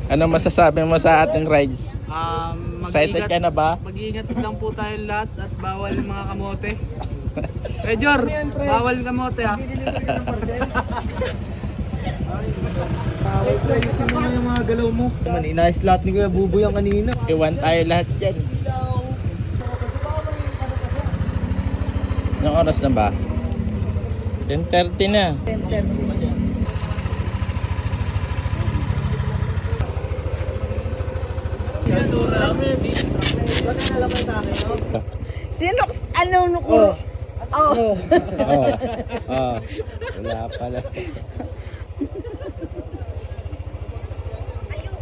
Ano masasabi mo sa ating rides? Excited ka na ba? Mag-iingat lang po tayo lahat at bawal mga kamote. Jor, bawal kamote ha. Ayusin mo yung mga galaw mo. Inayos lahat ni Kuya Buboy ang kanina. Iwan tayo lahat dyan. Anong oras na ba? 10:30 na. 10:30. Sino? Ano ko? Oh. Wala pala.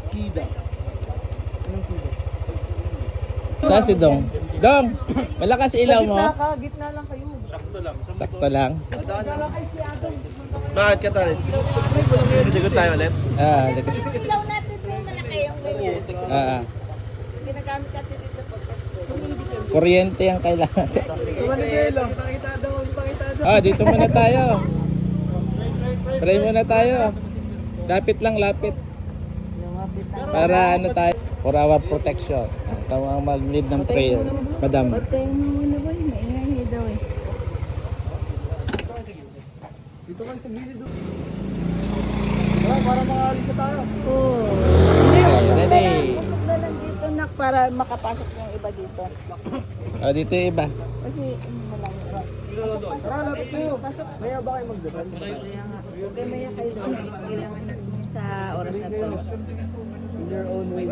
Kida. Saan si Dong? Dong! Malakas ilaw mo? Gitna lang kayo. Sakto lang. Bakit ka tayo? Sigot tayo ulit? Ilaw natin yung malaki yung ganyan. Ginagamit natin dito pagpasko. Kuryente ang kailangan. Pakita daw. Dito muna tayo. Pray muna tayo. Lapit lang, lapit. Para ano tayo? For our protection. Tama ang mag-lead ng prayer. Madam. Patay mo muna ba? Maingay daw eh. Dito ka sa gilid. Para makalit na tayo. Ready? Pusok na lang dito nak para makapasok yung iba dito. Dito yung iba. Kasi malang ito. Tara, lapit kayo. Maya ba kayo magdasal? Kaya nga. Okay, maya kayo doon. Kailangan natin sa oras na to. In your own way.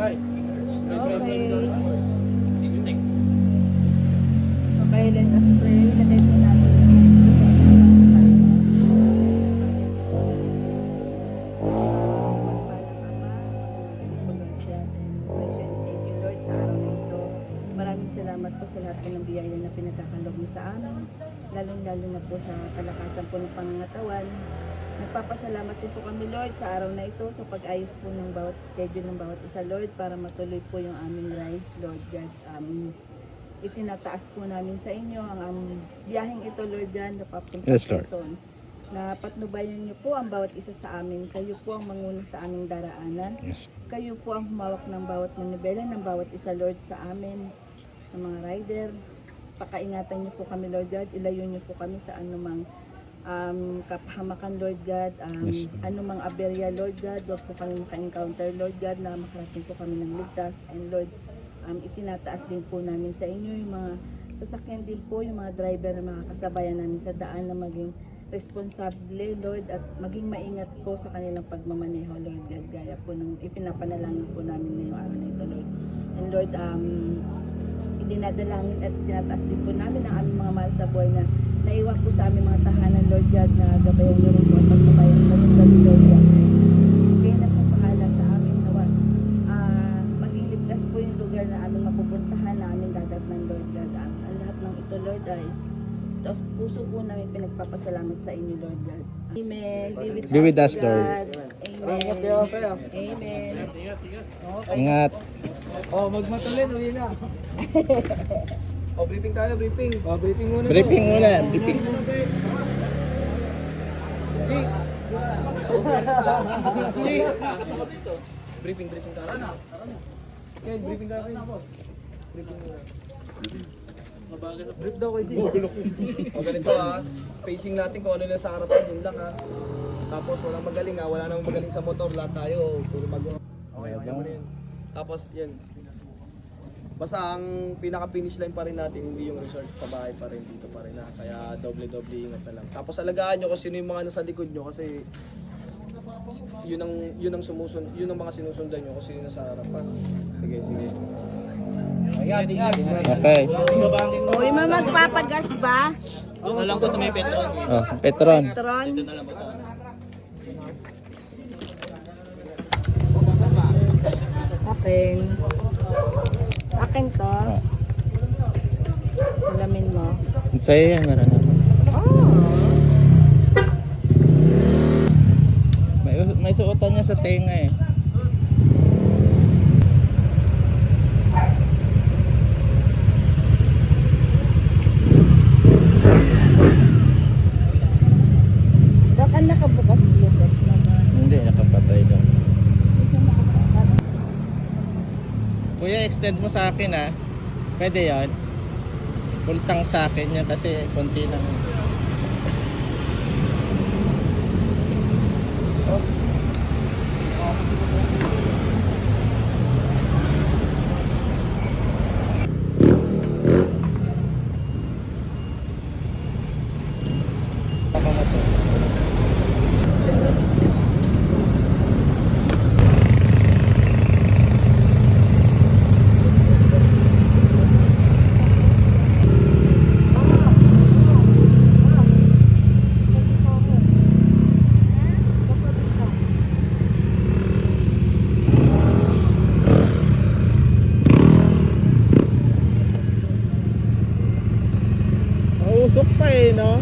Okay. Okay, let us pray. Lagay po natin. Maraming salamat po sa lahat ng biyaya na pinagkakaloob mo sa amin. Lalong-lalo na po sa kalakasan po ng pangangatawan. Nagpapasalamat din po kami, Lord, sa araw na ito sa pag-ayos po ng bawat schedule ng bawat isa, Lord, para matuloy po yung aming rise, Lord God. Itinataas po namin sa inyo ang biyaheng ito, Lord God, na papunta Yes, sa Lord. Quezon. Na patnubayan niyo po ang bawat isa sa amin. Kayo po ang manguna sa aming daraanan. Yes. Kayo po ang humawak ng bawat manibela ng bawat isa, Lord, sa amin, sa mga rider. Pakaingatan niyo po kami, Lord God. Ilayo niyo po kami sa anumang kapahamakan, Lord God. Yes. Anumang aberya, Lord God. Huwag po kami maka-encounter, Lord God, na makarating po kami ng ligtas. And Lord, itinataas din po namin sa inyo yung mga sasakyan din po, yung mga driver na mga kasabayan namin sa daan na maging responsable, Lord, at maging maingat po sa kanilang pagmamaneho, Lord God, gaya po ng ipinapanalangin po namin ngayong araw na ito, Lord. And Lord, dinadalangin at tinataas din po namin ang aming mga mahal sa buhay na naiwan po sa aming mga tahanan, Lord God, na gabayan nyo rin po at pagpapayan ng Lord God. Kaya na po pahala sa amin nawa. Maging ligtas po yung lugar na aming mapupuntahan, na aming dadatnan, Lord God. Ang lahat ng ito, Lord, ay tapos puso po namin pinagpapasalamat sa inyo, Lord God. Amen. Be with us, Lord. Amen. Amen. Ingat. Magmatulin, uwi na. Briefing tayo, briefing. Briefing muna. Briefing muna. Briefing. Briefing tayo. Okay, briefing tayo. Briefing muna. Brief daw kayo, G. O ganito facing natin kung ano lang sa harapan, yun lang Tapos walang magaling wala namang magaling sa motor, lahat tayo, puro mag-o. Okay mo na yun. Tapos yan. Basta ang pinaka-finish line pa rin natin, hindi yung resort sa bahay pa rin, dito pa rin Kaya doble-doble ingat na lang. Tapos alagaan nyo kung sino yung mga nasa likod nyo kasi yun ang mga sinusundan nyo kung sino nasa harapan. Sige. Ingat. Okay. Uy, magpapagas ba? Alam ko sa may Petron. Sa Petron. Tron? Akin to. Salamin mo. Sa'yo yan, meron na. May suotan niya sa tenga eh. Baka nakabukas Bluetooth naman. Hindi, nakapatay daw. I-extend mo sa akin ha. Pwede yan. Pultang sa akin yan kasi konti lang. Ako na to. Mausok pa eh, no?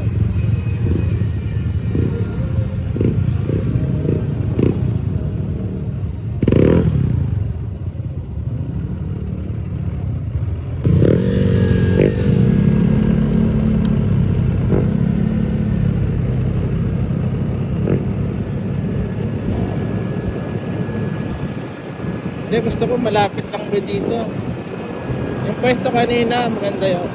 Hindi, gusto ko malapit lang ba dito. Yung pwesto kanina, maganda yun.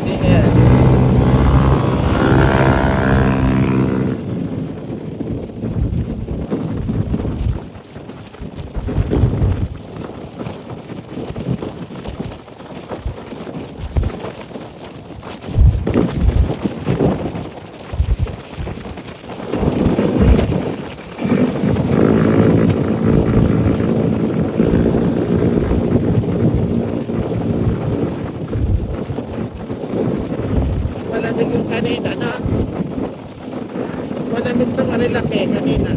Sino yan? Mas malamig yung kanina na. Mas malamig sa Marilake kanina.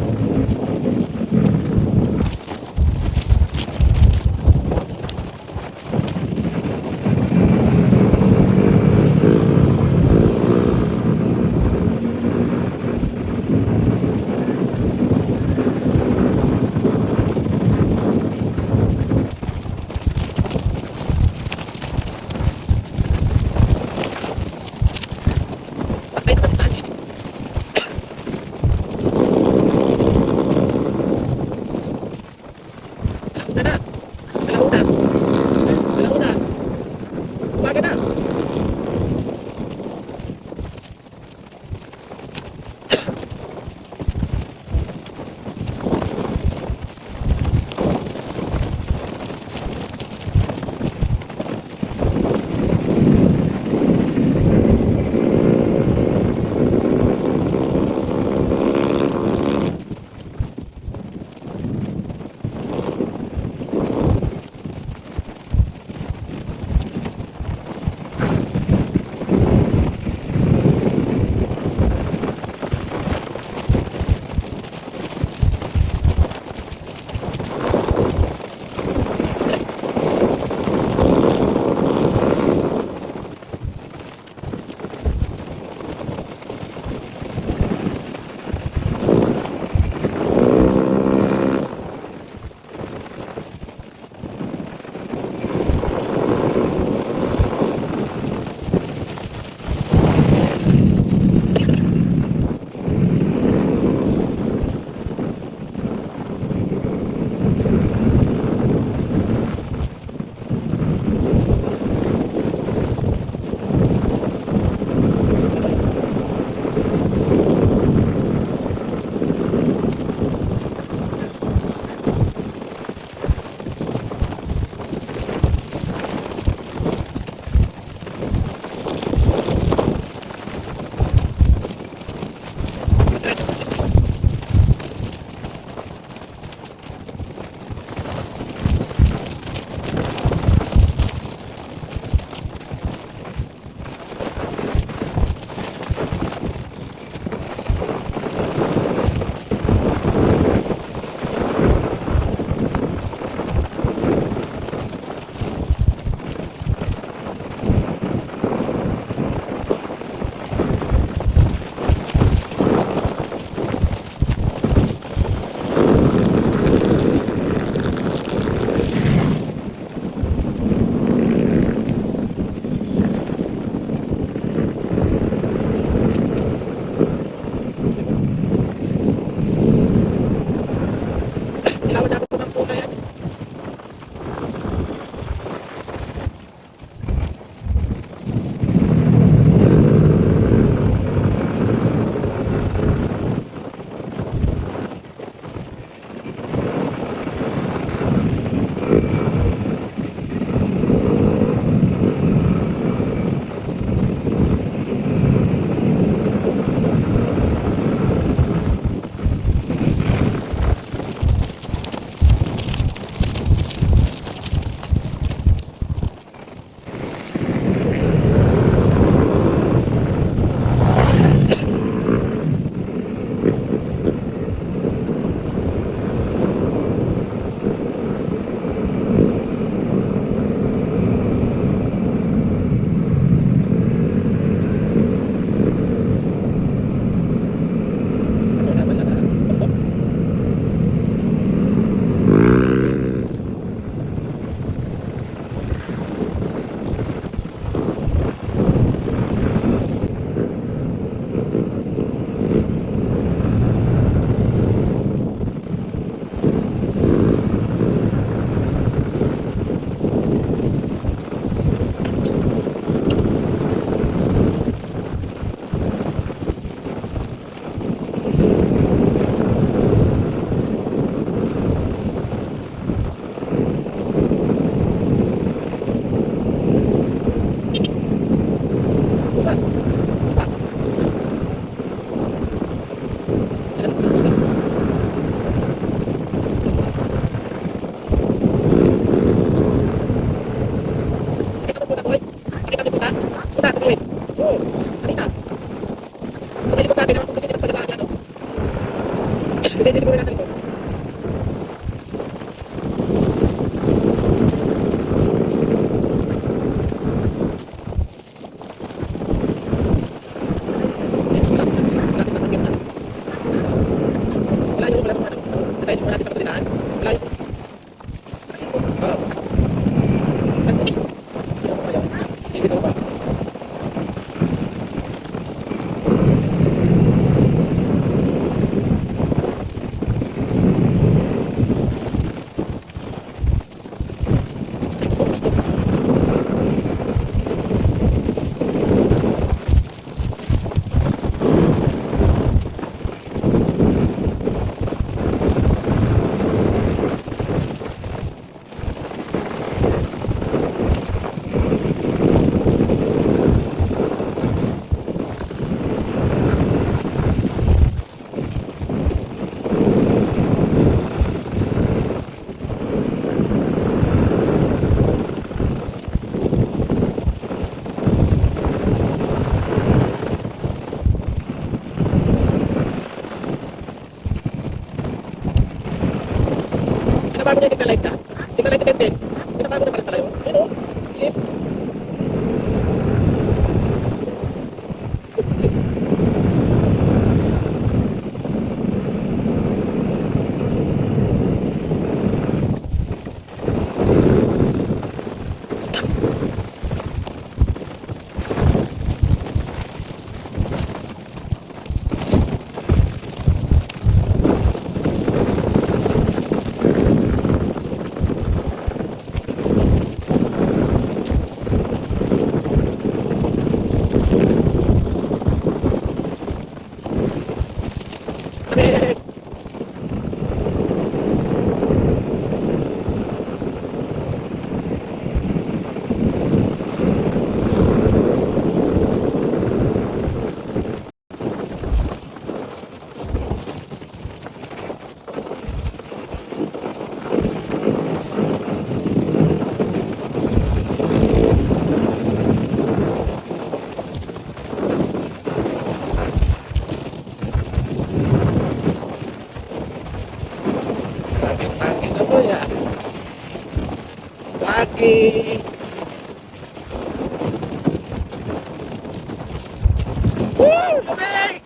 Sakit!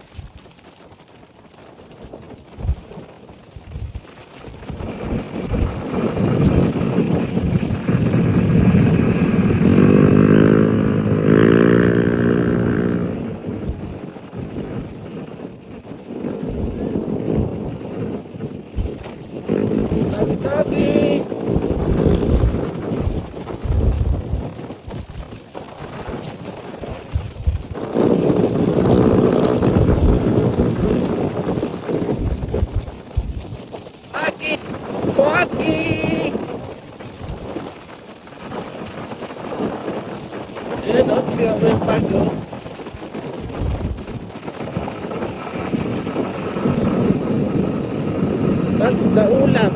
Tadi-tadi. Sakit! Sakit! Ayan o, tiga mo yung pago. That's the ulam.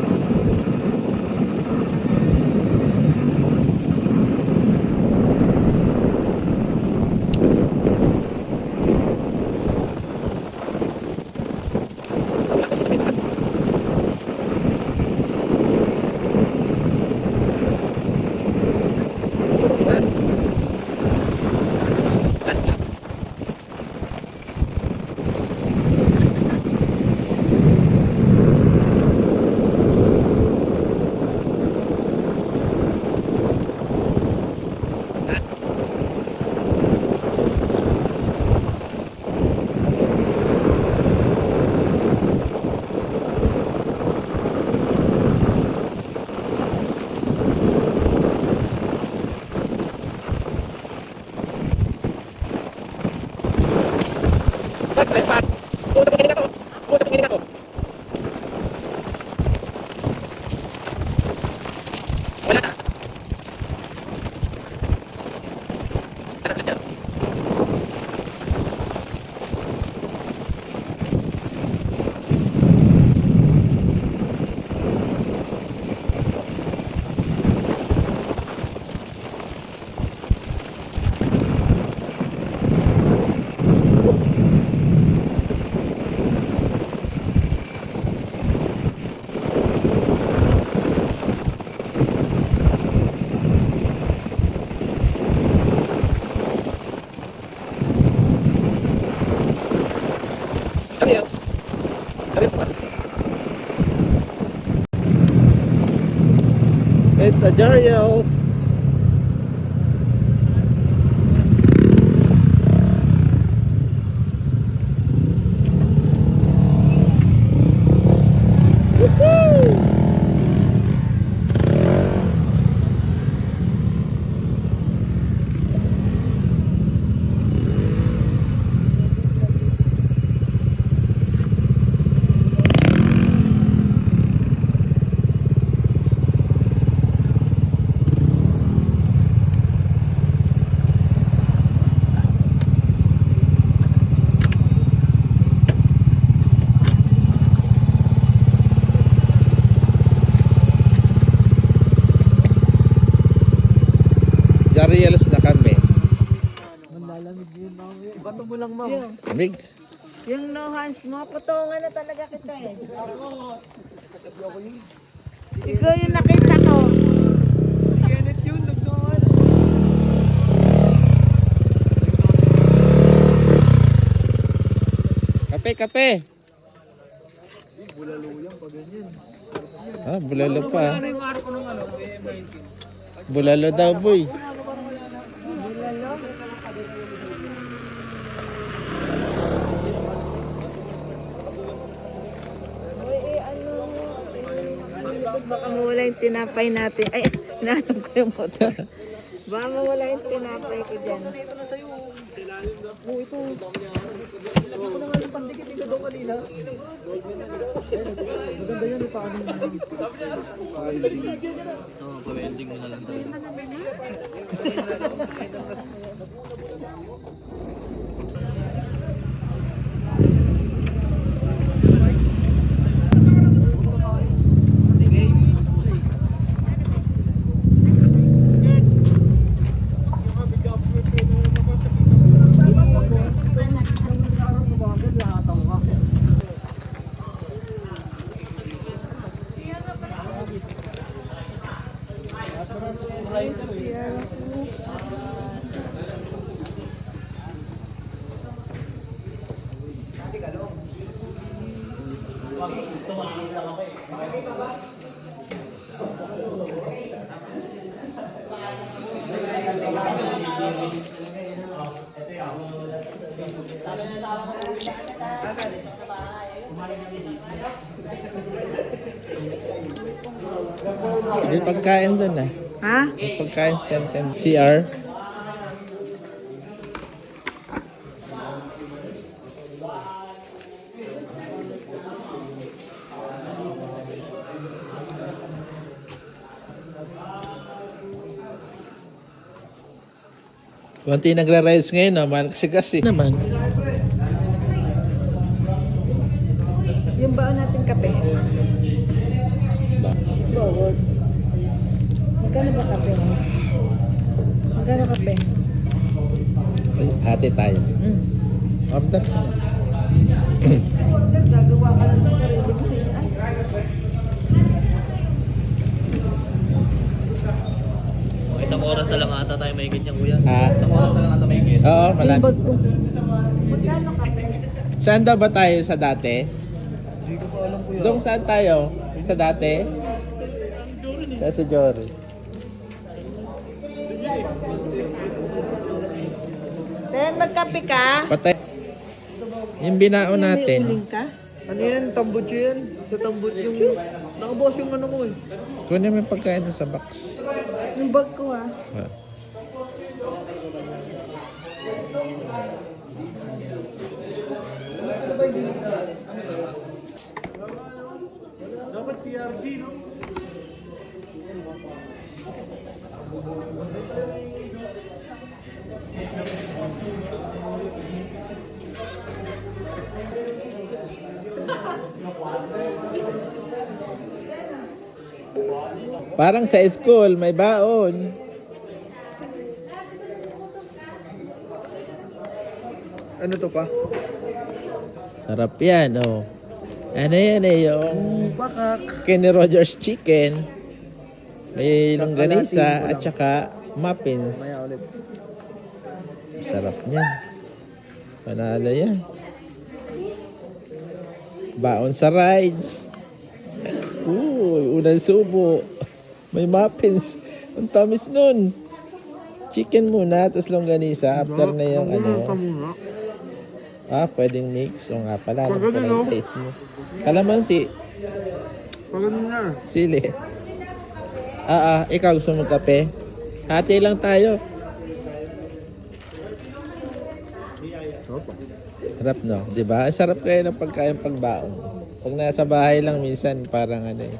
Lefat. Pusa pang giningan to. Pusa pang giningan to. Wala na. Tara ka dyan. Adios. Adios naman. It's a Jarios. Woohoo! Jariels na kami. Bato mo lang, ma'am. Lamig. Yung no hands mo, putungan na talaga kita eh. Ikaw yung nakita ko. Kenneth yun, nagnoon. Kape, kape. Bulaluyang pag ganyan. Ah, bulalo pa. Bulalo daw, boy. Bulalo. Uy, likod baka mawala yung tinapay natin. Ay, hinahanap ko yung motor. Baka mawala yung tinapay ko dyan. Ito na sa'yo. Oh, ito. Ako na nga yung pandikit dito daw kanina. Maganda yan, paano mo naman. Oo, pa-welding mo na lang tayo. May pagkain dun ah. Ha? May pagkain sa tent. CR. Konti nagra-rides ngayon naman kasi naman. Yung baon natin kape. Bawod. Magkano ba kape mo? Magkano kape? Hati tayo. Order ka na. Gagawa ka lang ng sarili mo. Isang oras na lang ata tayo may ganyan, kuya. Ah. Isang oras na lang ata may ganyan. Oo, Yung malapit. bag ko. Magkano kape? Saan daw ba tayo sa dati? Hindi ko pa alam, kuya. Doon saan tayo? Sa dati? Sa Jory. Then, magkape ka? Patay. Yung binao May natin. uling ka? Ano yan? Tambutso yan. Sa tambutso yung... Nakabukas yung ano mo eh. Kunin mo yung pagkain na sa box. Yung bag ko ah. Ah. Dapat PRG, no? Parang sa school, may baon. Ano to pa? Sarap yan, oh. Ano yan eh, yung Bakak. Kenny Rogers chicken. May longganisa at saka muffins. Maya ulit. Sarap niyan. Panalo yan. Baon sa rides. Uy, unang subo. May muffins. Ang tamis nun. Chicken muna, tapos longganisa. After na yung ano. Ah, pwedeng mix. O nga pala. Alam ko na yung taste mo. Kalamansi. Pagano na. Sili. Ikaw gusto mo kape? Hati lang tayo. Sarap no, 'di ba? Ang sarap kayo ng pagkain pagbaon. Pag nasa bahay lang minsan parang ano eh.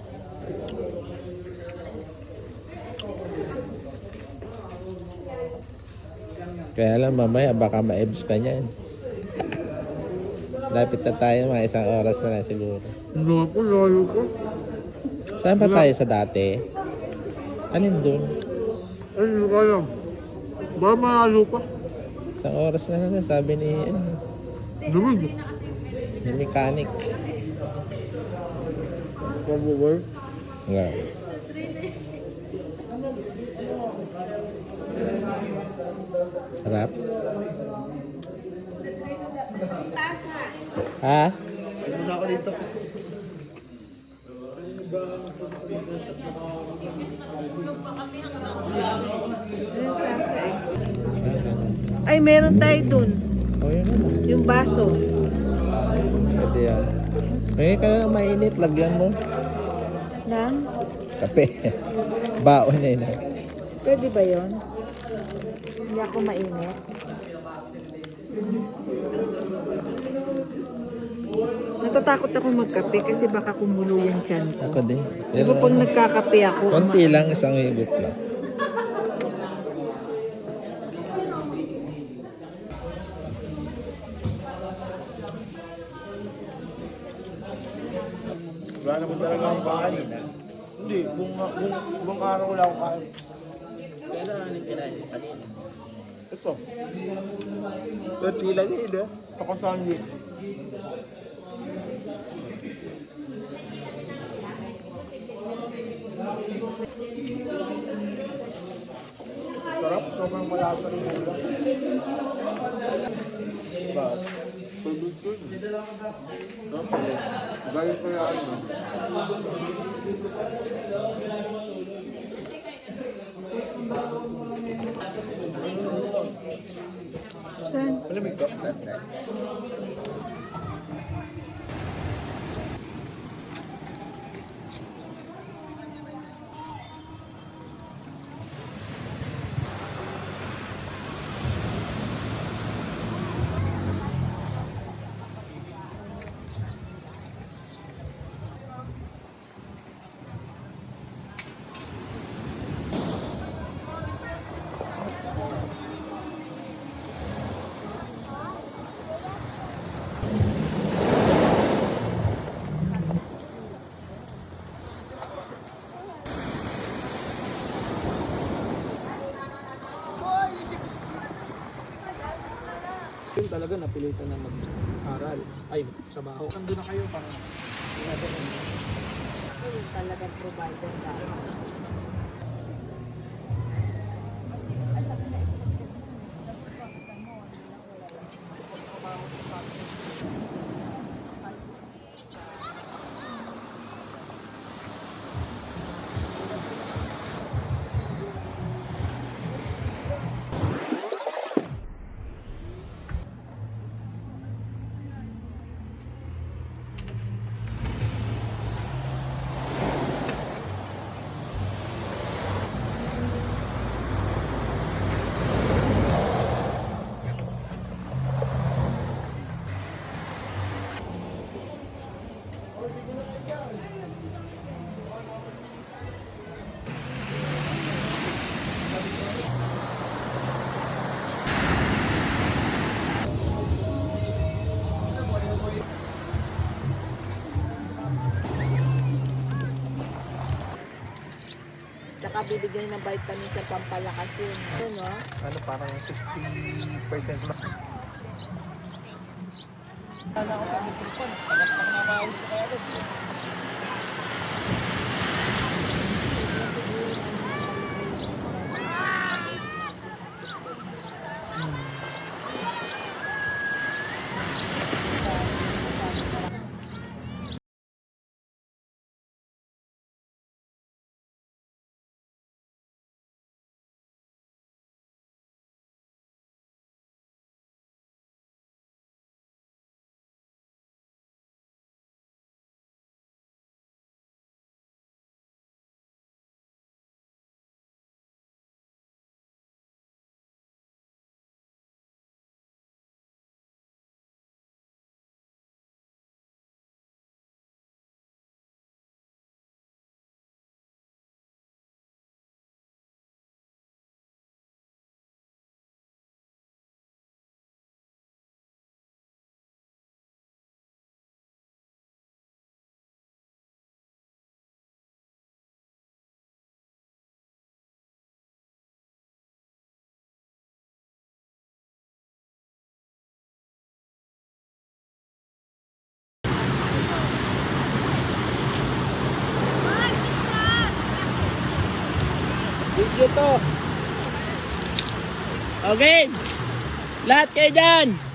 Kaya lang mamaya baka ma-ebs ka niyan. Lapit na tayo, mga isang oras na lang siguro. Hindi ako, layo ko. Saan pa tayo sa dati? Alin dun? Ay, hindi ko alam. Baka mahalo pa. Isang oras na lang, sabi ni, Dumig. ni mechanic. Pabugay. Nga. Harap? Ha? Muna ako dito. Ay, meron tayo dun. O yun na. Yung baso. Pwede yan. Ngayon ka na mainit, lagyan mo. Nang? Kape. Baon na yun. Pwede ba yun? Hindi ako mainit. Natatakot ako magkape kasi baka kumulo yung tiyan ko. Ako din. Di ba pag nagkakape ako, konti lang, isang higop lang. Wala naman talaga akong kain. Hindi, buong araw wala akong kain. Kailan aning kinain? Kanina. Ito. Ito lang yun, eh. Saka sandwich. Sarap, sobrang malasa rin ulam. Diba? Galing ko yan. Saan? Yun talaga napilitan na mag-aral. Ay, trabaho. Nandun na kayo para Talagang provider ka. Nakabibigay ng vitamin sa pampalakas yun. Ito, no? ano parang 60% mas. Kala ko sa microphone. Pag nakawis ko kaya agad. Video to. Okay. Lahat kayo dyan.